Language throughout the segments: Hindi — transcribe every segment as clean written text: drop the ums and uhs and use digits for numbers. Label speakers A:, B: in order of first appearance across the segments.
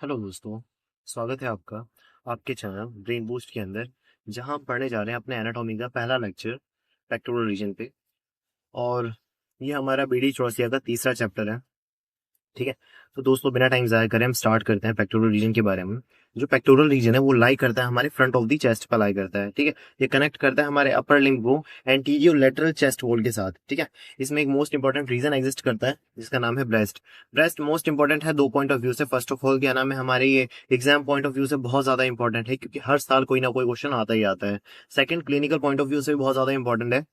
A: हेलो दोस्तों। स्वागत है आपका आपके चैनल ब्रेन बूस्ट के अंदर, जहां हम पढ़ने जा रहे हैं अपने एनाटॉमी का पहला लेक्चर पेक्टोरल रीजन पे। और ये हमारा बीडी चौरसिया का तीसरा चैप्टर है। ठीक है, तो दोस्तों बिना टाइम ज़ाया करें हम स्टार्ट करते हैं पेक्टोरल रीजन के बारे में। जो पेक्टोरल रीजन है वो लाई करता है हमारे फ्रंट ऑफ द चेस्ट पर लाई करता है। ठीक है, ये कनेक्ट करता है हमारे अपर लिम्ब को एंटीरियर लेटरल चेस्ट वॉल के साथ। ठीक है, इसमें एक मोस्ट इंपॉर्टेंट रीजन एग्जिस्ट करता है जिसका नाम है ब्रेस्ट। ब्रेस्ट मोस्ट इंपॉर्टेंट है दो पॉइंट ऑफ व्यू से। फर्स्ट ऑफ ऑल क्या नाम है, हमारे ये एग्जाम पॉइंट ऑफ व्यू से बहुत ज्यादा इंपॉर्टेंट है क्योंकि हर साल कोई ना कोई क्वेश्चन आता ही आता है। Second, clinical point of view से भी बहुत ज्यादा इंपॉर्टेंट है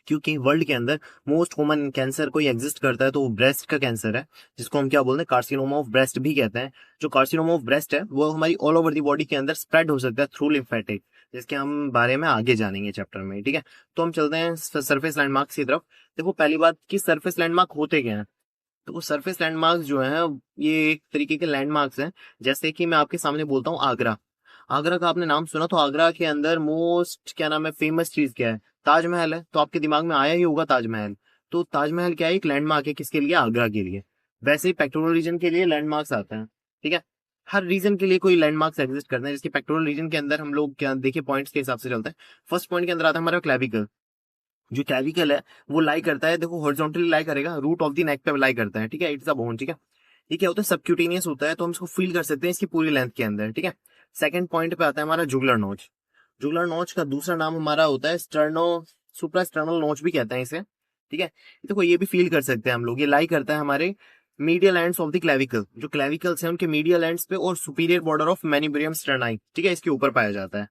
A: क्योंकि वर्ल्ड के अंदर मोस्ट कॉमन कैंसर कोई एग्जिस्ट करता है तो वो ब्रेस्ट का कैंसर है, जिसको हम क्या बोलते हैं, कार्सिनोमा ऑफ ब्रेस्ट भी कहते हैं। जो कार्सिनोमा ऑफ ब्रेस्ट है वो हमारी ऑल ओवर दी बॉडी के अंदर स्प्रेड हो सकता है थ्रू लिम्फेटिक, जिसके हम बारे में आगे जानेंगे चैप्टर में। ठीक है, तो हम चलते हैं सरफेस लैंडमार्क्स की तरफ। देखो, पहली बात कि सरफेस लैंडमार्क होते क्या हैं। तो वो सरफेस लैंडमार्क्स जो है ये एक तरीके के लैंडमार्क्स हैं। जैसे कि मैं आपके सामने बोलता हूँ आगरा। आगरा का आपने नाम सुना, तो आगरा के अंदर मोस्ट क्या नाम है, फेमस चीज क्या है, ताजमहल है। तो आपके दिमाग में आया ही होगा ताजमहल। तो ताजमहल क्या है, एक लैंडमार्क है किसके लिए, आगरा के लिए। वैसे ही पेक्टोरल रीजन के लिए लैंडमार्क्स आते हैं। ठीक है, हर रीजन के लिए कोई लैंडमार्क्स एग्जिस्ट करते हैं, जिसके पेक्टोरल रीजन के अंदर हम लोग क्या देखिए पॉइंट्स के हिसाब से चलते हैं। फर्स्ट पॉइंट के अंदर आता है हमारा क्लेविकल। जो क्लेविकल है वो लाई करता है, देखो हॉरिजॉन्टली लाई करेगा, रूट ऑफ द नेक पे लाई करता है। ठीक है, इट्स अ बोन। ठीक है, ये क्या होता है, सबक्यूटेनियस होता है, तो हम इसको फील कर सकते हैं इसकी पूरी लेंथ के अंदर। ठीक है, सेकंड पॉइंट पे आता है हमारा जुगलर नोच। जुगलर नोच का दूसरा नाम हमारा होता है स्टर्नो सुप्रा स्टर्नल नोच भी कहते हैं इसे। ठीक है, देखो ये भी फील कर सकते हैं हम लोग, ये लाई करता है हमारे medial ends of the clavicle. जो क्लेविकल्स हैं उनके मीडियल एंड्स पे और सुपीरियर बॉर्डर ऑफ मैनिब्रियम स्टर्नाई, ठीक है, इसके ऊपर पाया जाता है।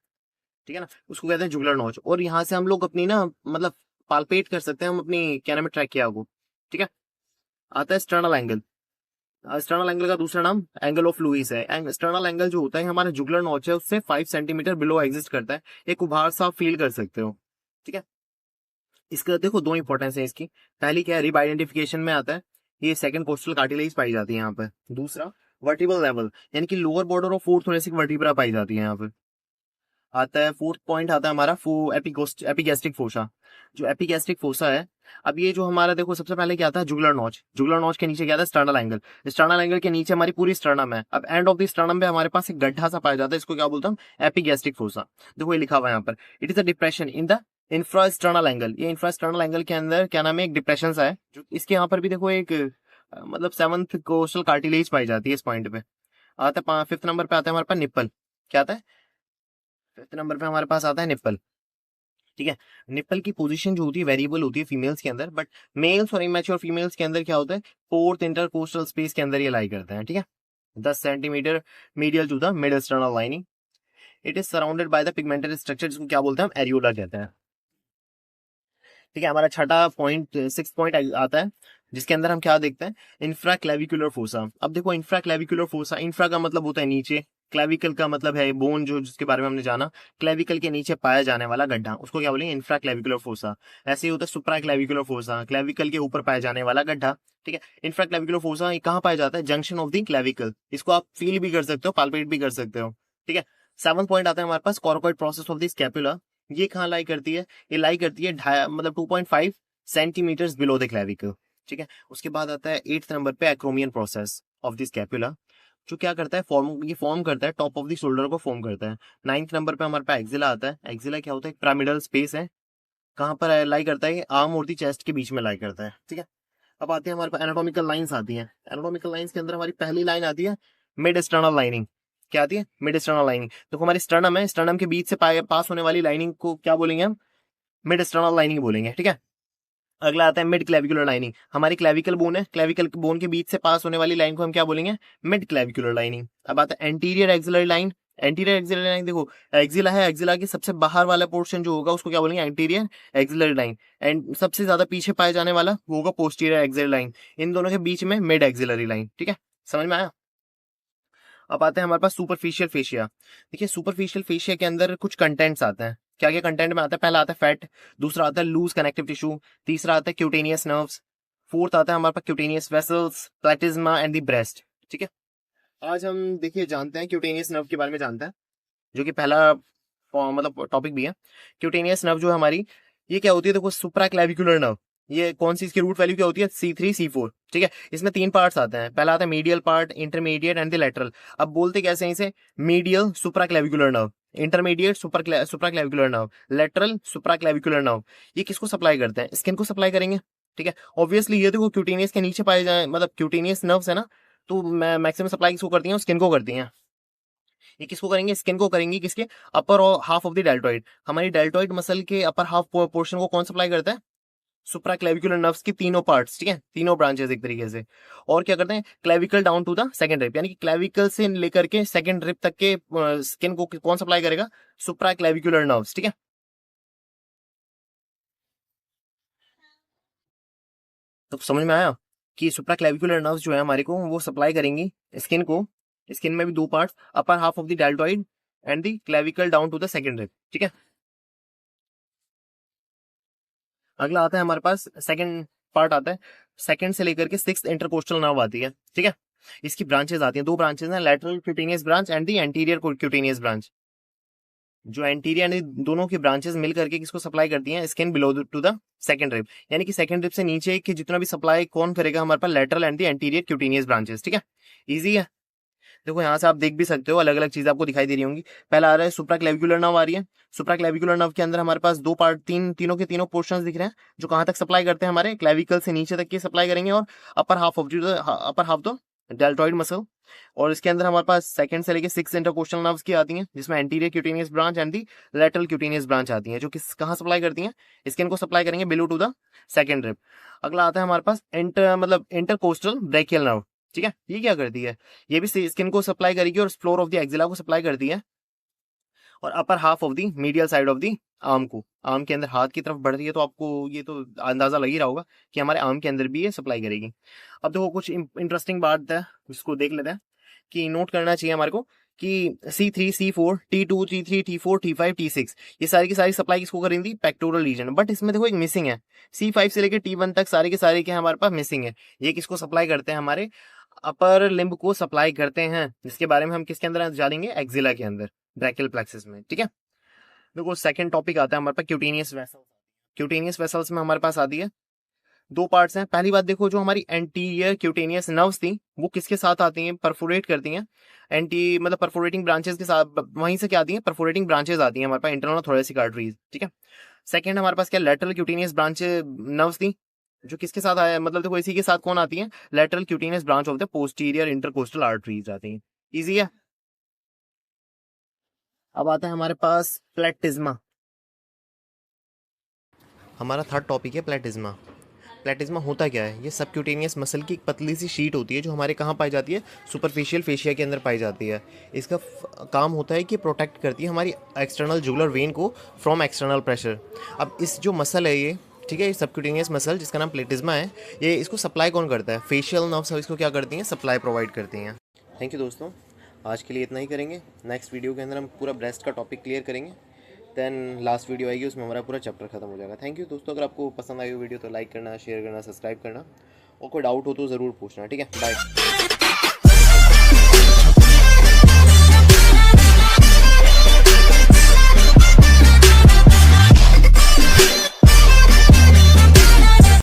A: ठीक है ना, उसको कहते हैं जुगलर नोच। और यहाँ से हम लोग अपनी ना मतलब पालपेट कर सकते हैं हम अपनी क्या नाम है, ट्रैकिया को। ठीक है, आता है स्टर्नल एंगल। स्टर्नल एंगल का दूसरा नाम एंगल ऑफ लुइस है। स्टर्नल एंगल जो होता है हमारा जुगलर नॉच है उससे 5 सेंटीमीटर बिलो एग्जिस्ट करता है। एक उभार सा आप फील कर सकते हो। ठीक है, इसका देखो दो इंपॉर्टेंस है इसकी। पहली क्या है, रिब आइडेंटिफिकेशन में आता है, ये सेकंड कोस्टल कार्टिलेज पाई जाती है यहाँ पे। दूसरा वर्टिबल लेवल, यानी कि lower border of fourth thoracic vertebra पाई जाती है यहाँ पे। आता है फोर्थ पॉइंट, आता है हमारा एपिगेस्ट्रिक फोसा। जो एपिगेस्ट्रिक फोसा है, अब ये जो हमारा देखो सबसे पहले क्या आता है, जुगलर नॉच। जुगलर नॉच के नीचे क्या आता है, स्टर्नल एंगल। स्टर्नल एंगल के नीचे हमारी पूरी स्टर्नम है। अब एंड ऑफ द स्टर्नम पे हमारे पास एक गड्ढा सा पाया जाता है, इसको क्या बोलता हूँ, एपिगेस्ट्रिक फोसा। देखो ये लिखा हुआ है यहाँ पर, it is a depression in the infrasternal angle. ये इंफ्रास्टर्नल एंगल के अंदर क्या नाम है, एक डिप्रेशन सा है। जो इसके यहाँ पर भी देखो एक मतलब सेवंथ कोस्टल कार्टिलेज पाई जाती है इस पॉइंट पे। आता है फिफ्थ नंबर पे आता है हमारे पास निप्पल। क्या आता है, फिफ्थ नंबर पे हमारे पास आता है निप्पल। ठीक है, निप्पल की पोजीशन जो होती है वेरिएबल होती है फीमेल्स के अंदर, बट मेल्स और इमेच्योर फीमेल्स के अंदर क्या होता है, फोर्थ इंटरकोस्टल स्पेस के अंदर ये लाई करते हैं। ठीक है, 10 centimetre medial to the mid external lining. It is surrounded by the pigmented structure, जिसको क्या बोलते हैं हम, एरियोला कहते हैं। ठीक है, हमारा छठा पॉइंट, सिक्स पॉइंट आता है, जिसके अंदर हम क्या देखते हैं, इंफ्रा क्लेविकुलर फोसा। अब देखो इंफ्रा क्लेविकुलर फोसा, इंफ्रा का मतलब होता है नीचे, क्लेविकल का मतलब है बोन, जो जिसके बारे में हमने जाना, क्लेविकल के नीचे पाया जाने वाला गड्ढा, उसको क्या बोलेंगे, इंफ्रा क्लेविकुलर फोसा। ऐसे ही होता है सुप्रा क्लेविकुलर फोसा, क्लेविकल के ऊपर पाया जाने वाला गड्ढा। ठीक है, इंफ्रा क्लेविकुलर फोसा कहाँ पाया जाता है, जंक्शन ऑफ द क्लेविकल। इसको आप फील भी कर सकते हो, पालपेट भी कर सकते हो। ठीक है, सेवन पॉइंट आता है हमारे पास कॉर्कोइड प्रोसेस ऑफ द स्कैपुला। ये कहाँ लाई करती है, ये लाई करती है मतलब 2.5 सेंटीमीटर बिलो द क्लेविकल। ठीक है, उसके बाद आता है एट्थ नंबर पे acromion process of the scapula, जो क्या करता है, फॉर्म करता है टॉप ऑफ द शोल्डर को फॉर्म करता है। नाइन्थ नंबर पे हमारे पास एक्जिला आता है। एक्जिला क्या होता है, एक पिरामिडल स्पेस है, कहाँ पर लाई करता है, आर्म और दी चेस्ट के बीच में लाई करता है। ठीक है, अब आते हैं हमारे पास एनाटॉमिकल लाइंस आती हैं। एनाटॉमिकल लाइंस के अंदर हमारी पहली लाइन आती है मिड एक्सटर्नल लाइनिंग। क्या आती है, मिड एक्सटर्नल लाइनिंग। तो हमारी स्टर्नम है, स्टर्नम के बीच से पास होने वाली लाइनिंग को क्या बोलेंगे हम, मिड एक्सटर्नल लाइनिंग बोलेंगे। ठीक है, अगला आता है मिड क्लेविकुलर लाइनिंग। हमारी क्लेविकल बोन है, क्लेविकल बोन के बीच से पास होने वाली लाइन को हम क्या बोलेंगे, मिड क्लेविकुलर लाइनिंग। अब आता है anterior axillary line. Anterior axillary line, देखो एक्सिला है, एक्सिला के सबसे बाहर वाला पोर्शन जो होगा उसको क्या बोलेंगे, एंटीरियर एक्सिलरी लाइन। एंड सबसे ज्यादा पीछे पाए जाने वाला वो होगा पोस्टीरियर एक्सिलरी लाइन। इन दोनों के बीच में मिड एक्सिलरी लाइन। ठीक है, समझ में आया। अब आते हैं हमारे पास सुपरफिशियल फेशिया। देखिए सुपरफिशियल फेशिया के अंदर कुछ कंटेंट्स आते हैं। क्या क्या कंटेंट में आता है, पहला आता है फैट, दूसरा आता है लूज कनेक्टिव टिश्यू, तीसरा आता है क्यूटेनियस नर्व्स, फोर्थ आता है हमारे पास cutaneous vessels, platysma and the breast. ठीक है, आज हम देखिए जानते हैं क्यूटेनियस नर्व के बारे में जानते हैं, जो कि पहला मतलब टॉपिक भी है। क्यूटेनियस नर्व जो है हमारी, ये क्या होती है, देखो सुप्रा क्लेविकुलर नर्व, ये कौन सी इसकी रूट वैल्यू क्या होती है, C3 C4, ठीक है। इसमें 3 पार्ट्स आते हैं, पहला आता है medial part, intermediate and the lateral. अब बोलते कैसे हैं इसे, medial supraclavicular nerve, intermediate supraclavicular nerve, lateral supraclavicular nerve. ये किसको सप्लाई करते हैं, स्किन को सप्लाई करेंगे, ठीक है। ऑब्वियसली ये देखो क्यूटेनियस के नीचे पाए जाए, मतलब क्यूटेनियस नर्व्स है ना, तो मैक्सिमम सप्लाई किसको करती है, स्किन को करती हैं। ये किसको करेंगे, स्किन को करेंगी, किसके अपर और हाफ ऑफ द डेल्टॉइड। हमारी डेल्टॉइड मसल के अपर हाफ पोर्शन को कौन सप्लाई करता है, सुप्रा क्लेविकुलर नर्व्स की तीनों पार्ट्स, ठीक है, तीनों ब्रांचेस एक तरीके से। और क्या करते हैं, clavicle down to the second rib, यानी कि क्लेविकल से लेकर के सेकंड रिब तक के स्किन को कौन सप्लाई करेगा, सुप्रा क्लेविकुलर नर्व्स, ठीक है। तो समझ में आया कि सुप्रा क्लेविकुलर नर्व्स जो है हमारे को वो सप्लाई करेंगी स्किन को। स्किन में भी 2 parts, upper half of the deltoid and the clavicle down to the second rib, ठीक है। अगला आता है हमारे पास सेकंड पार्ट आता है, सेकंड से लेकर के 6th इंटरकोस्टल नर्व आती है, ठीक है। इसकी ब्रांचेस आती हैं, 2 ब्रांचेस हैं, lateral cutaneous branch and the anterior cutaneous branch. जो एंटीरियर यानी दोनों की ब्रांचेस मिल करके किसको सप्लाई करती हैं, skin below to the second rib, यानी कि सेकंड रिब से नीचे की जितना भी सप्लाई कौन करेगा हमारे पास, lateral and the anterior cutaneous branches, ठीक है। इजी है। देखो यहाँ से आप देख भी सकते हो, अलग अलग चीज आपको दिखाई दे रही होंगी। पहला आ रहा है सुप्रा क्लेविकुलर नर्व आ रही है। सुप्रा क्लेविकुलर नर्व के अंदर हमारे पास 2 पार्ट, तीनों के तीनों पोर्शंस दिख रहे हैं, जो कहाँ तक सप्लाई करते हैं, हमारे क्लेविकल से नीचे तक की सप्लाई करेंगे, और अपर हाफ तो डेल्टॉइड मसल। और इसके अंदर हमारे पास सेकंड से लेके 6 इंटरकोस्टल नर्व्स की आती हैं, जिसमें anterior cutaneous branch and the lateral cutaneous branch आती हैं, जो किस कहाँ सप्लाई करती हैं, स्किन को सप्लाई करेंगे below to the second rib. अगला आता है हमारे पास इंटरकोस्टल ब्रेकियल नर्व, ठीक है। ये क्या करती है, ये भी स्किन को सप्लाई करेगी और फ्लोर ऑफ द एक्सिला को सप्लाई करती है, और अपर half of the medial side of the arm को, आर्म के अंदर हाथ की तरफ बढ़ रही है, तो आपको ये तो अंदाजा लग ही रहा होगा कि हमारे आर्म के अंदर भी ये सप्लाई करेगी। अब देखो कुछ इंटरेस्टिंग बात है, इसको देख लेते हैं, कि नोट करना चाहिए हमारे को कि C3 C4 T2 T3 T4 T5 T6 ये सारी की सारी सप्लाई किसको करेंगी, पेक्टोरल रीजन। बट इसमें देखो एक मिसिंग है, C5 से लेकर T1 तक सारे के सारे क्या हमारे पास मिसिंग है। ये किसको सप्लाई करते हैं, हमारे अपर लिम्ब को सप्लाई करते हैं, जिसके बारे में हम किसके अंदर जानेंगे, एक्सिला के अंदर, ब्रैकियल प्लेक्सस में, ठीक है। देखो सेकंड टॉपिक आता है हमारे पास क्यूटेनियस वेसल्स। क्यूटेनियस वेसल्स में हमारे पास आती है 2 पार्ट्स हैं। पहली बात देखो, जो हमारी एंटीरियर क्यूटेनियस नर्व्स थी वो किसके साथ आती हैं, परफोरेट करती हैं, मतलब परफोरेटिंग ब्रांचेस के साथ, वहीं से क्या आती हैं, परफोरेटिंग ब्रांचेस आती हैं हमारे पास इंटरनल थोरेसिक आर्टरीज, ठीक है। सेकंड हमारे पास क्या, लेटरल क्यूटेनियस ब्रांच नर्व्स थी, जो किसके साथ आया, मतलब देखो इसी के साथ कौन आती है, lateral cutaneous branch of the posterior intercostal arteries आती हैं। इजी है। अब आता है हमारे पास प्लेटिज्मा। हमारा थर्ड टॉपिक है प्लेटिज्मा। प्लेटिज्मा होता क्या है, ये सबक्यूटेनियस मसल की एक पतली सी शीट होती है, जो हमारे कहाँ पाई जाती है, सुपरफिशियल फेशिया के अंदर पाई जाती है। इसका काम होता है कि प्रोटेक्ट करती है हमारी एक्सटर्नल जुगुलर वेन को फ्रॉम एक्सटर्नल प्रेशर। अब इस जो मसल है ये, ठीक है, सबक्यूटेनियस मसल जिसका नाम प्लेटिज्मा है, ये इसको सप्लाई कौन करता है, फेशियल नर्व्स इसको क्या करती हैं, सप्लाई प्रोवाइड करती हैं। थैंक यू दोस्तों, आज के लिए इतना ही करेंगे। नेक्स्ट वीडियो के अंदर हम पूरा ब्रेस्ट का टॉपिक क्लियर करेंगे, देन लास्ट वीडियो आएगी, उसमें हमारा पूरा चैप्टर खत्म हो जाएगा। थैंक यू दोस्तों, अगर आपको पसंद आई हो वीडियो तो लाइक करना, शेयर करना, सब्सक्राइब करना, और कोई डाउट हो तो ज़रूर पूछना, ठीक है। बाय।